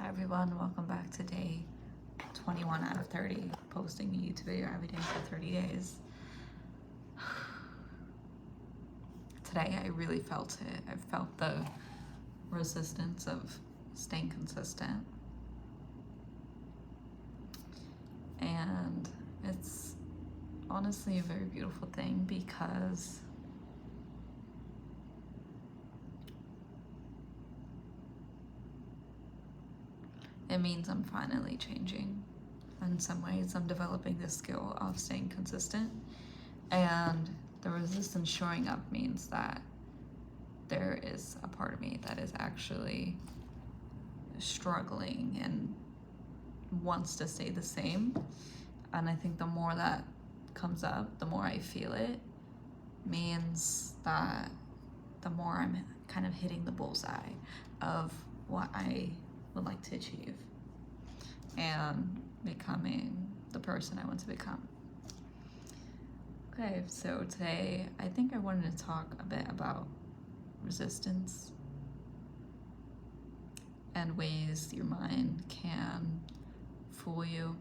everyone, welcome back to day 21 out of 30, posting a YouTube video every day for 30 days. Today I really felt it. I felt the resistance of staying consistent. And it's honestly a very beautiful thing because it means I'm finally changing. In some ways, I'm developing the skill of staying consistent, and the resistance showing up means that there is a part of me that is actually struggling and wants to stay the same. And I think the more that comes up, the more I feel it, means that the more I'm kind of hitting the bullseye of what I would like to achieve and becoming the person I want to become. Okay, so today I think I wanted to talk a bit about resistance and ways your mind can fool you,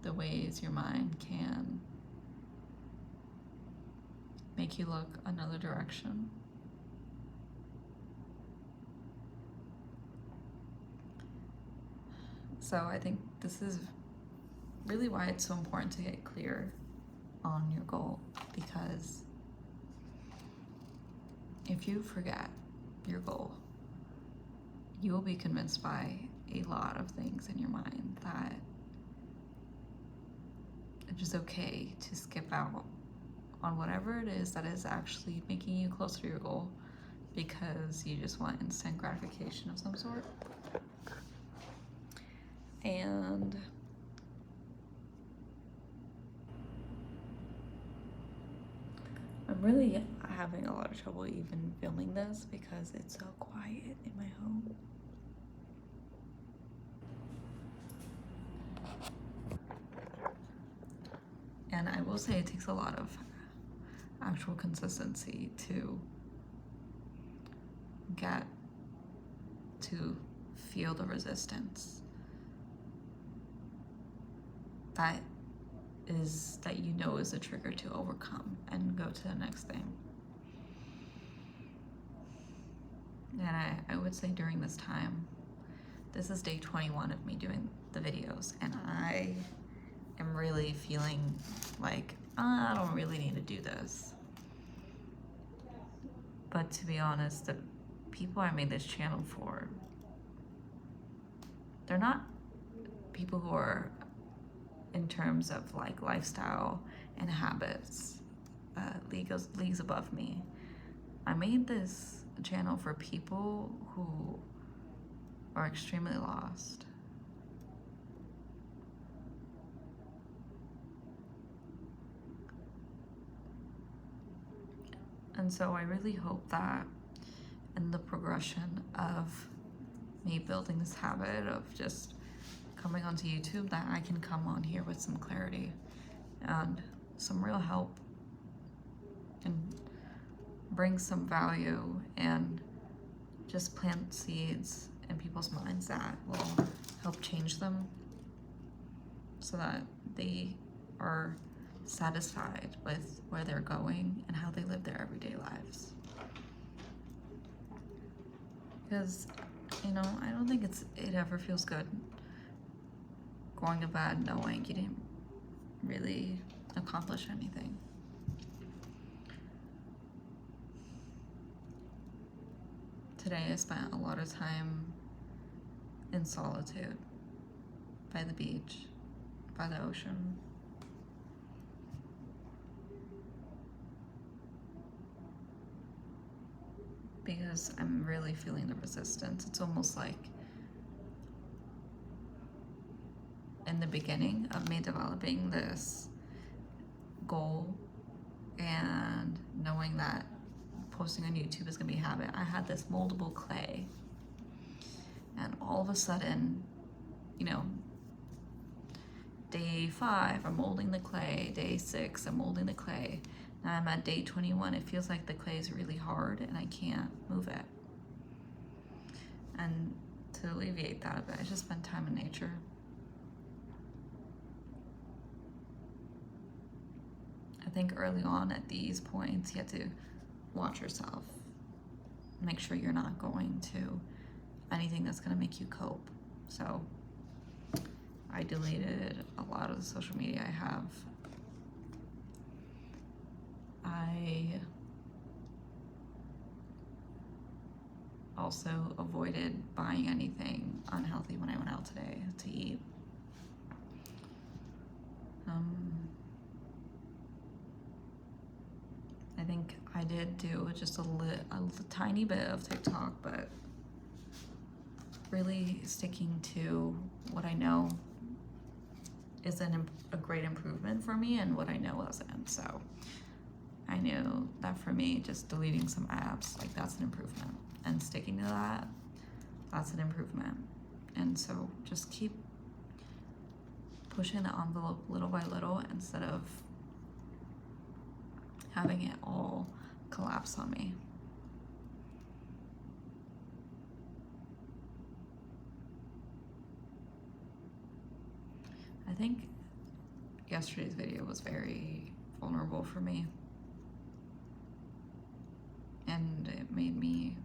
the ways your mind can make you look another direction. So I think this is really why it's so important to get clear on your goal, because if you forget your goal, you will be convinced by a lot of things in your mind that it's just okay to skip out on whatever it is that is actually making you closer to your goal because you just want instant gratification of some sort. And I'm really having a lot of trouble even filming this because it's so quiet in my home. And I will say it takes a lot of actual consistency to get to feel the resistance that you know is a trigger to overcome and go to the next thing. And I would say during this time, this is day 21 of me doing the videos, and I am really feeling like I don't really need to do this. But to be honest, the people I made this channel for, they're not people who are, in terms of like lifestyle and habits, leagues above me. I made this channel for people who are extremely lost. And so I really hope that in the progression of me building this habit of just coming onto YouTube, that I can come on here with some clarity and some real help and bring some value and just plant seeds in people's minds that will help change them so that they are satisfied with where they're going and how they live their everyday lives. Because, you know, I don't think it ever feels good going to bed knowing you didn't really accomplish anything. Today I spent a lot of time in solitude, by the beach, by the ocean. Because I'm really feeling the resistance. It's almost like in the beginning of me developing this goal and knowing that posting on YouTube is gonna be a habit, I had this moldable clay. And all of a sudden, you know, day 5, I'm molding the clay. Day 6, I'm molding the clay. Now I'm at day 21. It feels like the clay is really hard and I can't move it. And to to alleviate that a bit, I just spend time in nature. I think early on at these points, you have to watch yourself. Make sure you're not going to anything that's going to make you cope. So I deleted a lot of the social media I have. I also avoided buying anything unhealthy when I went out today to eat. I think I did do just a tiny bit of TikTok, but really sticking to what I know is a great improvement for me and what I know isn't. So I knew that for me, just deleting some apps, like that's an improvement. And sticking to that, that's an improvement. And so just keep pushing the envelope little by little instead of having it all collapse on me. I think yesterday's video was very vulnerable for me. And it made me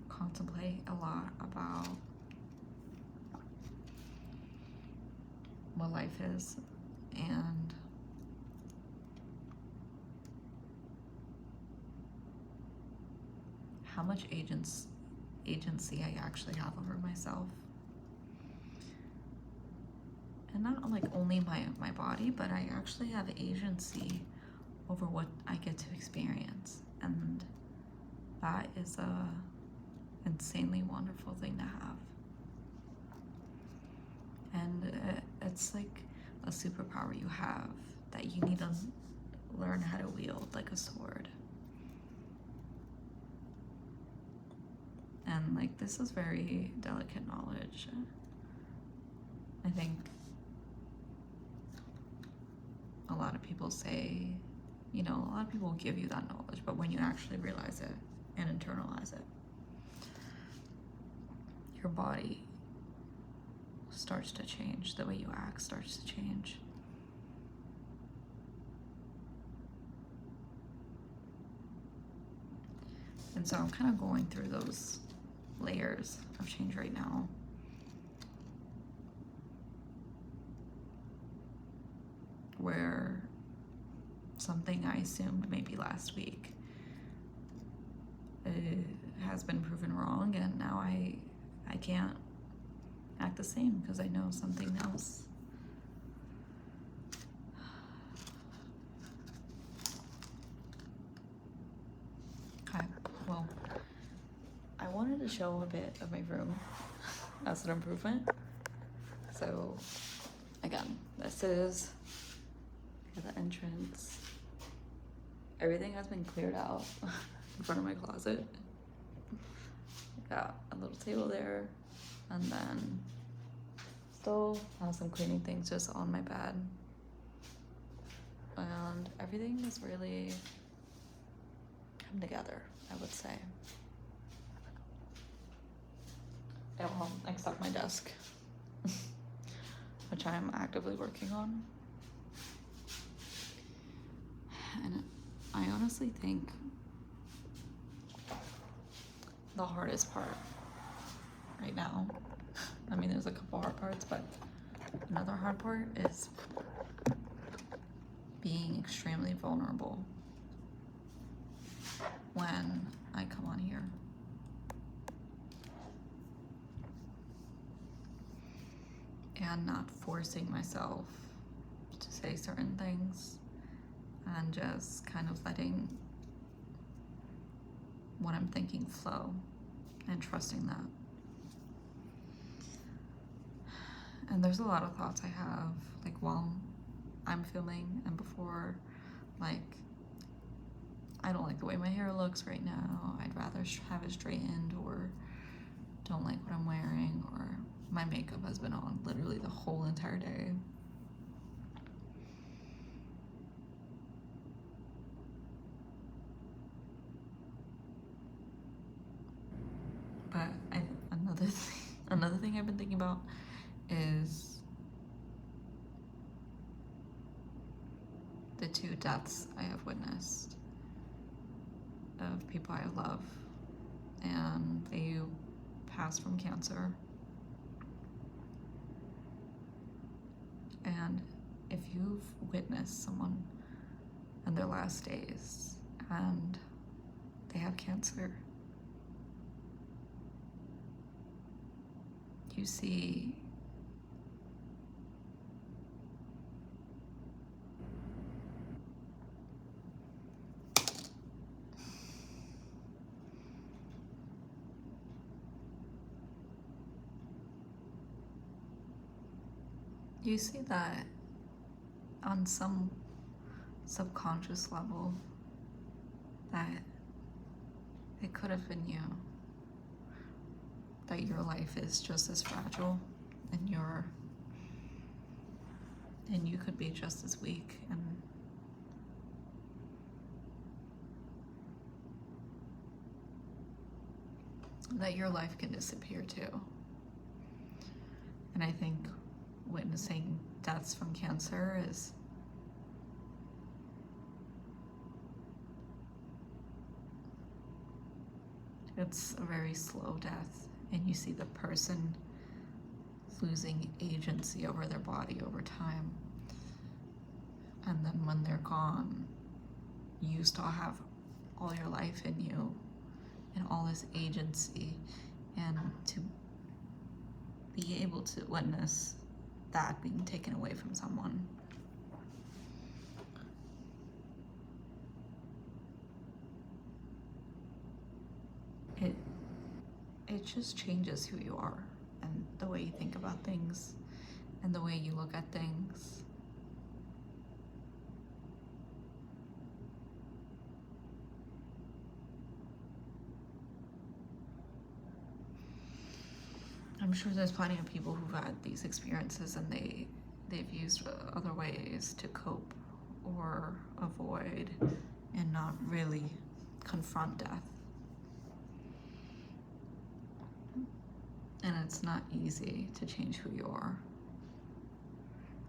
contemplate a lot about what life is and how much agency I actually have over myself. And not like only my body, but I actually have agency over what I get to experience. And that is a insanely wonderful thing to have. And it's like a superpower you have that you need to learn how to wield like a sword. And like this is very delicate knowledge. I think a lot of people say, you know, a lot of people will give you that knowledge, but when you actually realize it and internalize it, your body starts to change, the way you act starts to change. And so I'm kind of going through those layers of change right now. Where something I assumed maybe last week has been proven wrong, and now I can't act the same because I know something else. Okay, well, I wanted to show a bit of my room as an improvement. So again, this is the entrance. Everything has been cleared out in front of my closet. Got a little table there, and then still have some cleaning things just on my bed. And everything is really come together, I would say. Well, except my desk, which I'm actively working on. And I honestly think the hardest part right now, I mean, there's a couple hard parts, but another hard part is being extremely vulnerable when I come on here. And not forcing myself to say certain things and just kind of letting what I'm thinking flow and trusting that. And there's a lot of thoughts I have, like while I'm filming and before, like, I don't like the way my hair looks right now. I'd rather have it straightened, or don't like what I'm wearing, or my makeup has been on literally the whole entire day. But another thing I've been thinking about is the 2 deaths I have witnessed of people I love, and they passed from cancer. And if you've witnessed someone in their last days and they have cancer, you see that on some subconscious level that it could have been you, that your life is just as fragile, and you could be just as weak, and that your life can disappear too. And I think witnessing deaths from cancer it's a very slow death, and you see the person losing agency over their body over time. And then when they're gone, you still have all your life in you and all this agency, and to be able to witness that being taken away from someone, it just changes who you are, and the way you think about things, and the way you look at things. I'm sure there's plenty of people who've had these experiences, and they've used other ways to cope or avoid and not really confront death. And it's not easy to change who you are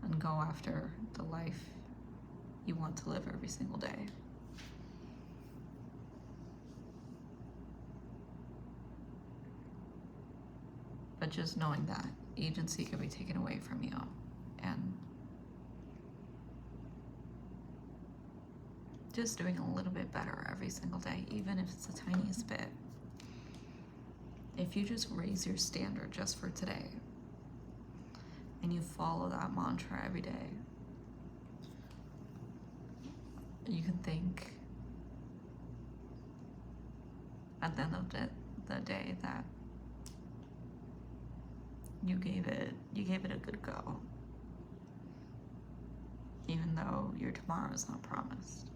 and go after the life you want to live every single day. But just knowing that agency can be taken away from you, and just doing a little bit better every single day, even if it's the tiniest bit. If you just raise your standard just for today, and you follow that mantra every day, you can think at the end of the day that you gave it a good go, even though your tomorrow is not promised.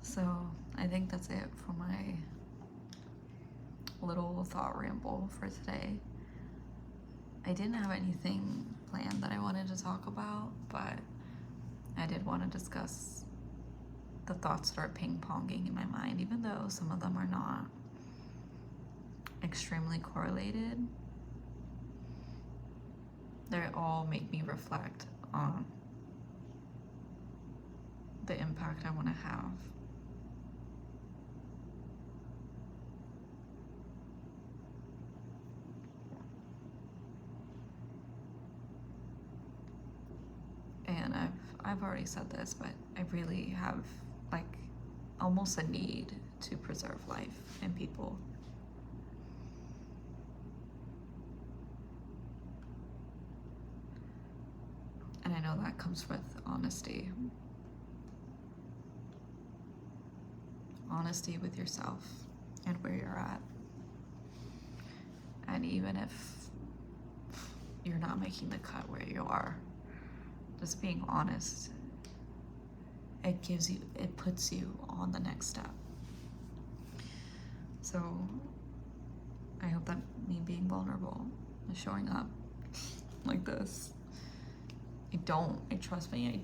So I think that's it for my little thought ramble for today. I didn't have anything planned that I wanted to talk about, but I did want to discuss the thoughts that are ping-ponging in my mind, even though some of them are not extremely correlated. They all make me reflect on the impact I want to have. And I've already said this, but I really have like almost a need to preserve life and people. And I know that comes with honesty. Honesty with yourself and where you're at. And even if you're not making the cut where you are, just being honest, it puts you on the next step. So I hope that me being vulnerable and showing up like this, trust me,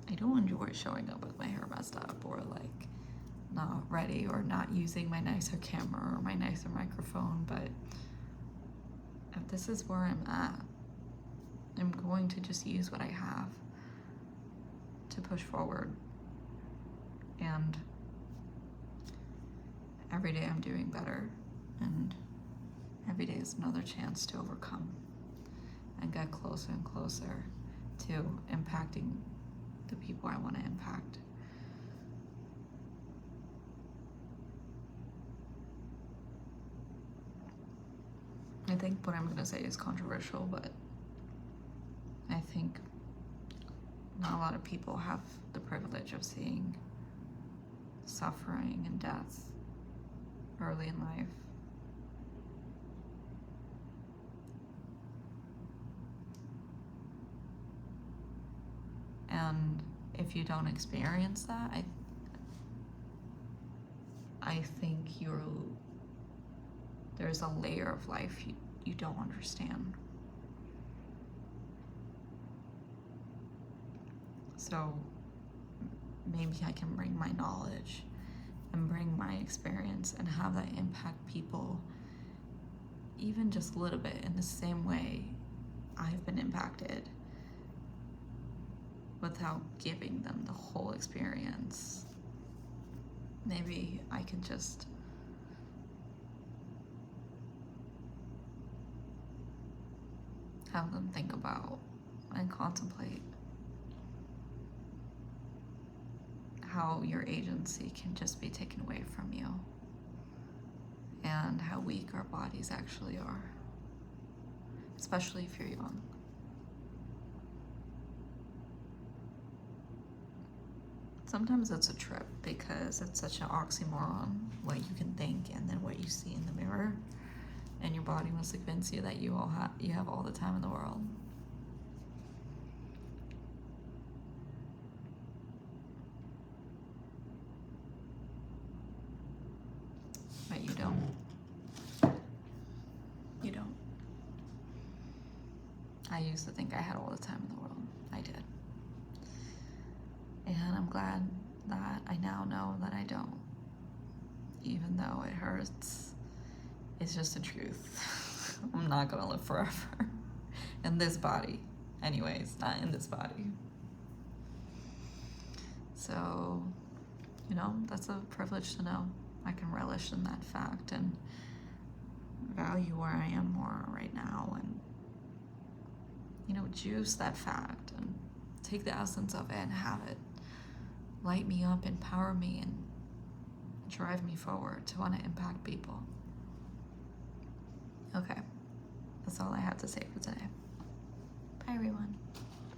I don't enjoy showing up with my hair messed up or like not ready or not using my nicer camera or my nicer microphone, but if this is where I'm at, I'm going to just use what I have to push forward. And every day I'm doing better, and every day is another chance to overcome and get closer and closer to impacting the people I want to impact. I think what I'm going to say is controversial, but I think not a lot of people have the privilege of seeing suffering and death early in life. And if you don't experience that, I think there's a layer of life you don't understand. So maybe I can bring my knowledge and bring my experience and have that impact people even just a little bit in the same way I've been impacted, without giving them the whole experience. Maybe I can just have them think about and contemplate how your agency can just be taken away from you and how weak our bodies actually are, especially if you're young. Sometimes it's a trip because it's such an oxymoron, what you can think and then what you see in the mirror, and your body must convince you that you have all the time in the world. But you don't. You don't. I used to think I had all the time in the world. I did. And I'm glad that I now know that I don't. Even though it hurts, it's just the truth. I'm not gonna live forever in this body. Anyways, not in this body. So, that's a privilege to know. I can relish in that fact and value where I am more right now, and juice that fact and take the essence of it and have it light me up, empower me, and drive me forward to want to impact people. Okay, that's all I have to say for today. Bye, everyone.